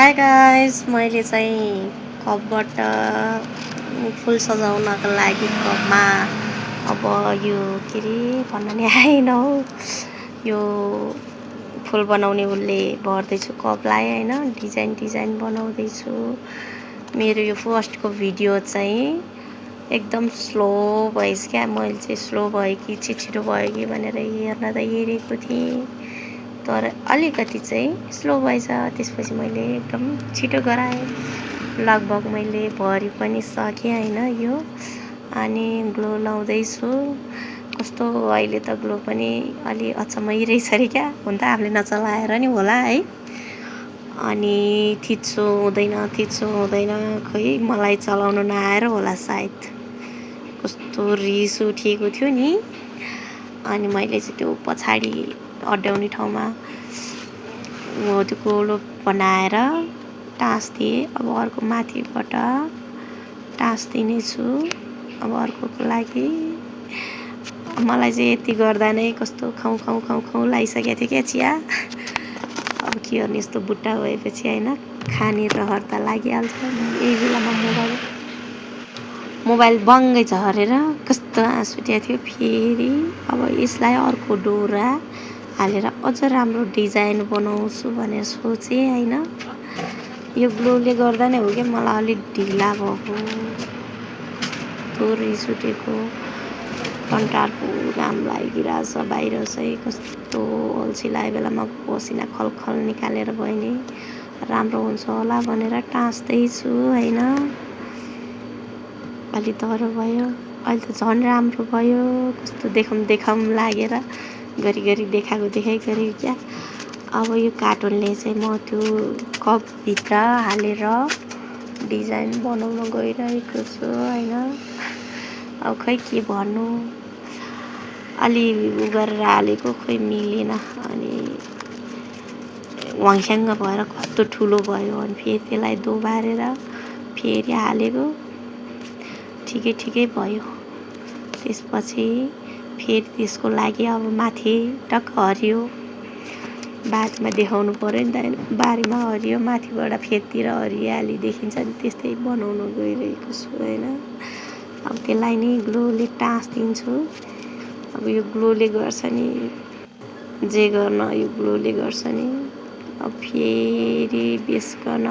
High guys, मैले चाहिँ कपबाट फुल सजाउनको लागि कपमा अब यो के अरे भन्न नि आएन हौ, यो फुल बनाउने उसले भर्दैछु कपलाई होइन, डिजाइन बनाउँदैछु। मेरो यो फर्स्टको भिडियो चाहिँ एकदम स्लो भएछ क्या। मैले चाहिँ स्लो भयो कि छिटो भयो कि भनेर हेर्न त हेरेको थिएँ, तर अलिकति चाहिँ स्लो भएछ। त्यसपछि मैले एकदम छिटो गराएँ। लगभग मैले भरि पनि सकेँ होइन यो। अनि ग्लो लाउँदैछु। कस्तो अहिले त ग्लो पनि अलि अचम्मै रहेछ अरे क्या। हुन त आफूले नचलाएर नि होला है। अनि थिच्चो हुँदैन खोइ मलाई चलाउन नआएर होला सायद। कस्तो रिस उठेको थियो नि। अनि मैले चाहिँ त्यो पछाडि अड्याउने ठाउँमा त्यो गोलो बनाएर टाँस्दिएँ। अब अर्को माथिबाट टाँस्दिने छु अब अर्कोको लागि। मलाई चाहिँ यति गर्दा नै कस्तो खाउँ लागिसकेको थियो क्या चिया। अब के गर्ने, यस्तो बुट्टा भएपछि होइन खाने रहर त लागिहाल्छ। यही बेलामा मोबाइल बङ्गै झरेर कस्तो आँसु उठेको थियो। फेरि अब यसलाई अर्को डोरा हालेर अझ राम्रो डिजाइन बनाउँछु भनेर सोचेँ होइन। यो ग्लोले गर्दा नै हो कि मलाई अलिक ढिला भएको, कस्तो रिस उठेको। कन्टारको घाम लागिरहेछ बाहिर चाहिँ, कस्तो अल्छी लागेको बेलामा पसिना खलखल निकालेर भयो नि राम्रो हुन्छ होला भनेर टाँस्दैछु होइन। अलि डह्रो भयो, अहिले त झन् राम्रो भयो। कस्तो देखाउँ लागेर घरि देखाएको गरे क्या। अब यो कार्टुनले चाहिँ म त्यो कपभित्र हालेर डिजाइन बनाउन गइरहेको छु होइन। अब खै के भन्नु, अलि उ गरेर हालेको खोइ मिलेन। अनि वाङस्याङ्ग भएर कस्तो ठुलो भयो। अनि फेरि त्यसलाई दोबारेर फेरि हालेको ठिकै भयो। त्यसपछि फेरि त्यसको लागि अब माथि टक्क हरियो, बादमा देखाउनु पर्यो नि त। बारीमा हरियो, माथिबाट फेदतिर हरियाली देखिन्छ नि, त्यस्तै बनाउन गइरहेको छु होइन। अब त्यसलाई नि ग्लोले टाँस्दिन्छु। अब यो ग्लोले गर्छ नि, जे गर्न यो ग्लोले गर्छ नि। अब फेरि बेसकन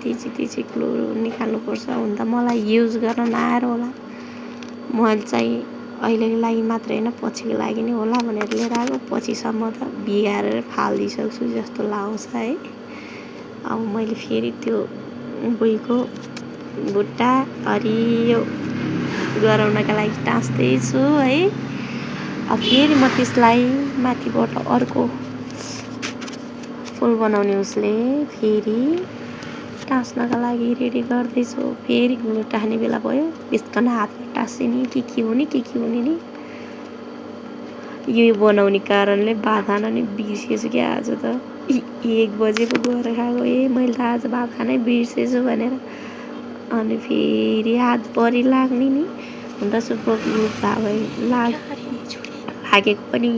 तिची ग्लो निकाल्नुपर्छ। हुन त मलाई युज गर्न नआएर होला। मैले चाहिँ अहिलेको लागि मात्र होइन, पछिको लागि नै होला भनेर लिएर आएको। पछिसम्म त बिगारेर फालिदिइसक्छु जस्तो लाग्छ है। अब मैले फेरि त्यो बुइको बुट्टा हरियो गराउनका लागि टाँस्दैछु है। अब फेरि म त्यसलाई माथिबाट अर्को फुल बनाउने उसले फेरि टाँस्नका लागि रेडी गर्दैछु। फेरि ग्लो टाँस्ने बेला भयो, बिस्कन हातमा टाँस्यो नि के हुने नि। यो बनाउने कारणले भात खान नि बिर्सेछु क्या। आज त 1 बजे पो गएर खाएको। मैले त आज भात खानै बिर्सेछु भनेर। अनि फेरि हातभरि लाग्ने नि। हुन त लागेको पनि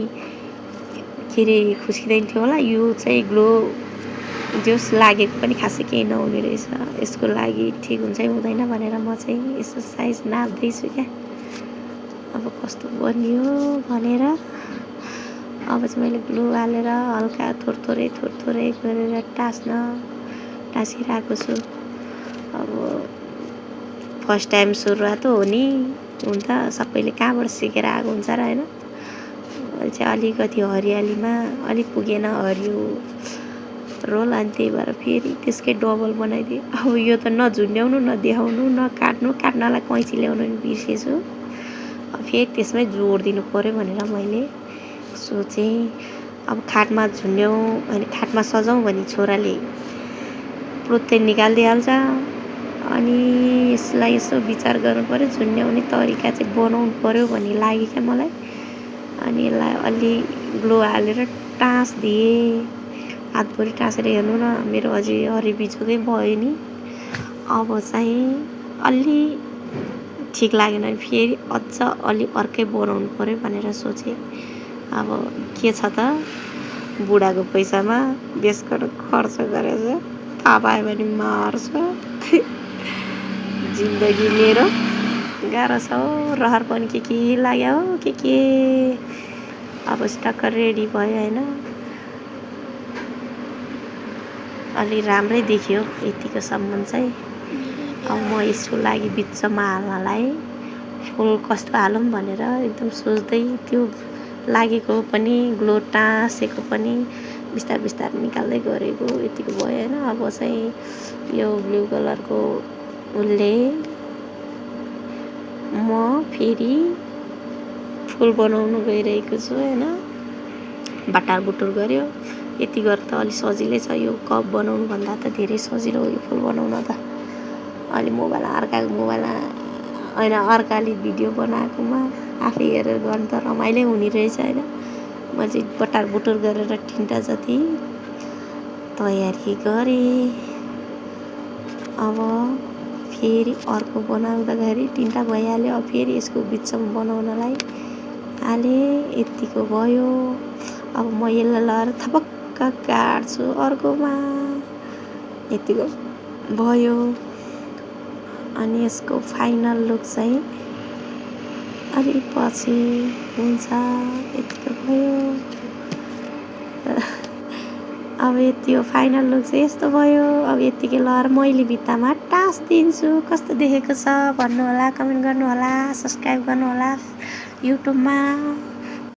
के अरे खुस्किँदैन थियो होला। यो चाहिँ ग्लो जोस लागेको पनि खासै केही नहुने रहेछ। यसको लागि ठिक हुन्छ कि हुँदैन भनेर म चाहिँ यसो साइज नाप्दैछु क्या। अब कस्तो बनियो भनेर। अब चाहिँ मैले ग्लु हालेर हल्का थोरै गरेर टाँसिरहेको छु। अब फर्स्ट टाइम सुरुवात हो नि, हुन त सबैले कहाँबाट सिकेर आएको हुन्छ र होइन। मैले चाहिँ अलिकति हरियालीमा अलिक पुगेन हरियो रोल, अनि त्यही भएर फेरि त्यसकै डबल बनाइदिएँ। अब यो त नझुन्ड्याउनु, नदेखाउनु, काट्नलाई कैँची ल्याउनु नि बिर्सेछु। अब फेरि त्यसमै जोडिदिनु पऱ्यो भनेर मैले सोचेँ। अब खाटमा झुन्ड्याउँ अनि खाटमा सजाउँ भने छोराले प्रुत्तै निकालिदिइहाल्छ। अनि यसलाई यसो विचार गर्नु पऱ्यो, झुन्ड्याउने तरिका चाहिँ बनाउनु पऱ्यो भन्ने लाग्यो क्या मलाई। अनि यसलाई अलि ग्लो हालेर टाँस्दिएँ। हातभरि टाँसेर हेर्नु न, मेरो अझै हरिबिजोकै भयो नि। अब चाहिँ अलि ठिक लागेन भने फेरि अझ अलि अर्कै बनाउनु पऱ्यो भनेर सोचेँ। अब के छ त, बुढाको पैसामा बेस गरेर खर्च गरेर थाहा पायो भने मार्छ। जिन्दगी मेरो गाह्रो छ हौ। रहर पनि के लाग्यो हो के अब टक्क रेडी भयो होइन। अलि राम्रै देखियो यतिकोसम्म चाहिँ। अब म यसको लागि बिचमा हाल्नलाई फुल कस्तो हालौँ भनेर एकदम सोच्दै त्यो लागेको पनि ग्लो टाँसेको पनि बिस्तार निकाल्दै गरेको यतिको भयो होइन। अब चाहिँ यो ब्लू कलरको उसले म फेरि फुल बनाउनु गइरहेको छु होइन। बाटारबुटुर गऱ्यो यति गरेर त अलि सजिलै छ। यो कप बनाउनु भन्दा त धेरै सजिलो हो यो फुल बनाउन त। अलि अर्काले भिडियो बनाएकोमा आफै हेरेर गर्नु त रमाइलो हुने रहेछ होइन। म चाहिँ बटारबुटुर गरेर 3टा जति तयारी गरेँ। अब फेरि अर्को बनाउँदाखेरि 3टा भइहाल्यो। अब फेरि यसको बिचमा बनाउनलाई हालेँ यतिको भयो। अब म यसलाई लगाएर थपक्क काट्छु अर्कोमा यतिको भयो। अनि यसको फाइनल लुक चाहिँ अलि पछि हुन्छ यतिको भयो। अब यति हो फाइनल लुक चाहिँ यस्तो भयो। अब यतिकै लगाएर मैले भित्तामा टाँसिदिन्छु। कस्तो देखेको छ भन्नुहोला, कमेन्ट गर्नुहोला, सब्सक्राइब गर्नुहोला युट्युबमा।